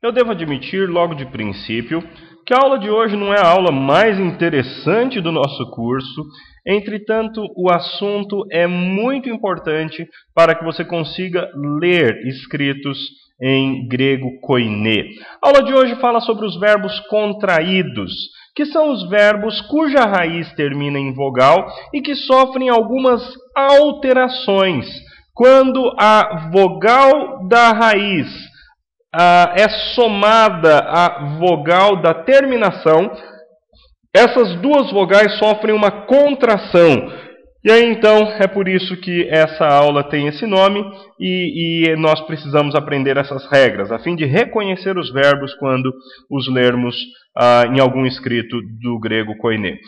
Eu devo admitir logo de princípio que a aula de hoje não é a aula mais interessante do nosso curso. Entretanto, o assunto é muito importante para que você consiga ler escritos em grego koiné. A aula de hoje fala sobre os verbos contraídos, que são os verbos cuja raiz termina em vogal e que sofrem algumas alterações. Quando a vogal da raiz é somada à vogal da terminação, essas duas vogais sofrem uma contração. E aí então é por isso que essa aula tem esse nome e nós precisamos aprender essas regras, a fim de reconhecer os verbos quando os lermos em algum escrito do grego koiné.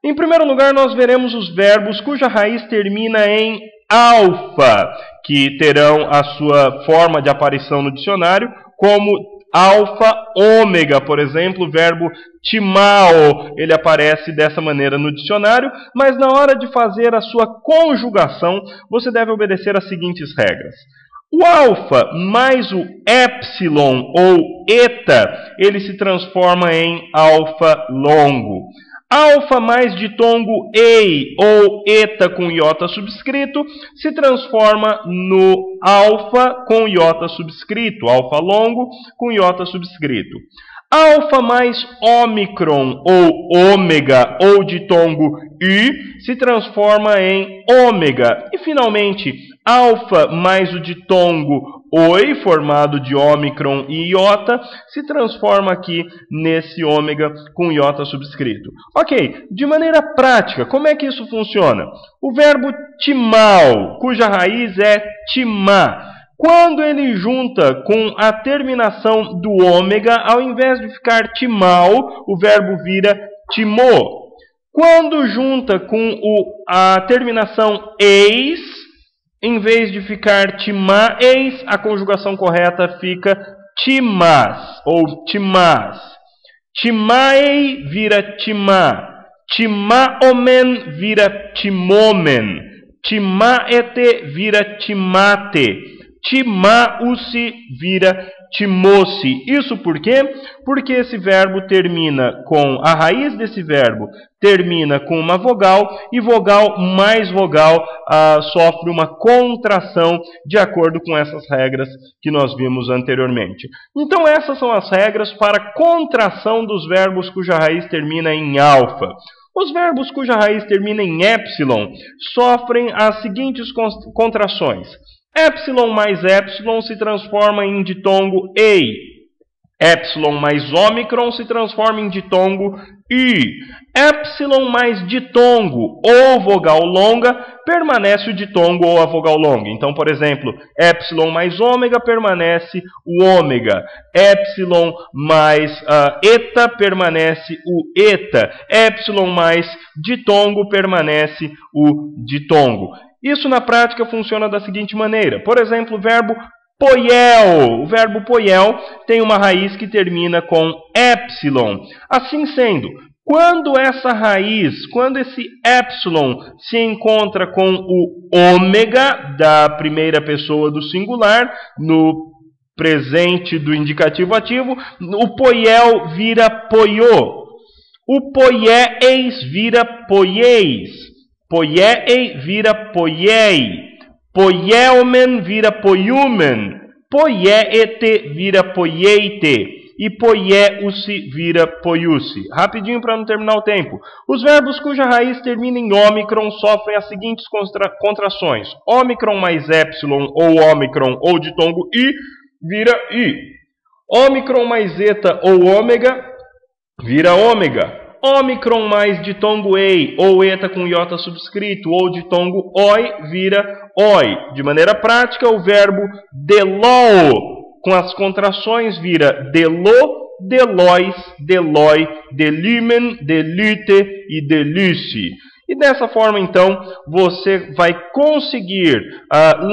Em primeiro lugar, nós veremos os verbos cuja raiz termina em alfa, que terão a sua forma de aparição no dicionário como alfa, ômega, por exemplo, o verbo timao, ele aparece dessa maneira no dicionário, mas na hora de fazer a sua conjugação, você deve obedecer as seguintes regras. O alfa mais o epsilon ou eta, ele se transforma em alfa longo. Alfa mais ditongo ei ou eta com iota subscrito se transforma no alfa com iota subscrito, alfa longo com iota subscrito. Alfa mais ômicron ou ômega ou ditongo i se transforma em ômega. E finalmente, alfa mais o ditongo oi, formado de ômicron e iota, se transforma aqui nesse ômega com iota subscrito. Ok, de maneira prática, como é que isso funciona? O verbo timau, cuja raiz é timá, quando ele junta com a terminação do ômega, ao invés de ficar timau, o verbo vira timô. Quando junta com a terminação eis, em vez de ficar timaeis, a conjugação correta fica timás ou timás. Timaei vira timá. Timaomen vira timomen. Timaete vira timate. Timausi vira timosi. Isso por quê? Porque esse verbo termina com, a raiz desse verbo termina com uma vogal, e vogal mais vogal sofre uma contração de acordo com essas regras que nós vimos anteriormente. Então essas são as regras para contração dos verbos cuja raiz termina em alfa. Os verbos cuja raiz termina em epsilon sofrem as seguintes contrações. Epsilon mais epsilon se transforma em ditongo ei. Epsilon mais ômicron se transforma em ditongo i. Epsilon mais ditongo ou vogal longa permanece o ditongo ou a vogal longa. Então, por exemplo, epsilon mais ômega permanece o ômega. Epsilon mais eta permanece o eta. Epsilon mais ditongo permanece o ditongo. Isso na prática funciona da seguinte maneira. Por exemplo, o verbo poiel. O verbo poiel tem uma raiz que termina com epsilon. Assim sendo, quando essa raiz, quando esse epsilon se encontra com o ômega da primeira pessoa do singular, no presente do indicativo ativo, o poiel vira poiô. O poieis vira poieis. Poiei vira poiei, poielmen vira poiumen, poiete vira poieite e poieusi vira poiusi. Rapidinho para não terminar o tempo. Os verbos cuja raiz termina em ômicron sofrem as seguintes contrações. Ômicron mais epsilon ou ômicron ou ditongo i vira i. Ômicron mais eta ou ômega vira ômega. Ômicron mais ditongo ei, ou eta com iota subscrito, ou ditongo oi, vira oi. De maneira prática, o verbo deló, com as contrações, vira delô, delois, deloi, delimen, delite e delice. E dessa forma, então, você vai conseguir,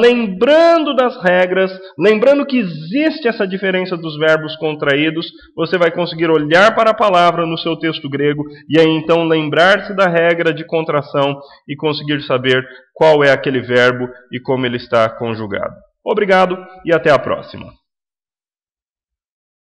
lembrando das regras, lembrando que existe essa diferença dos verbos contraídos, você vai conseguir olhar para a palavra no seu texto grego e aí então lembrar-se da regra de contração e conseguir saber qual é aquele verbo e como ele está conjugado. Obrigado e até a próxima.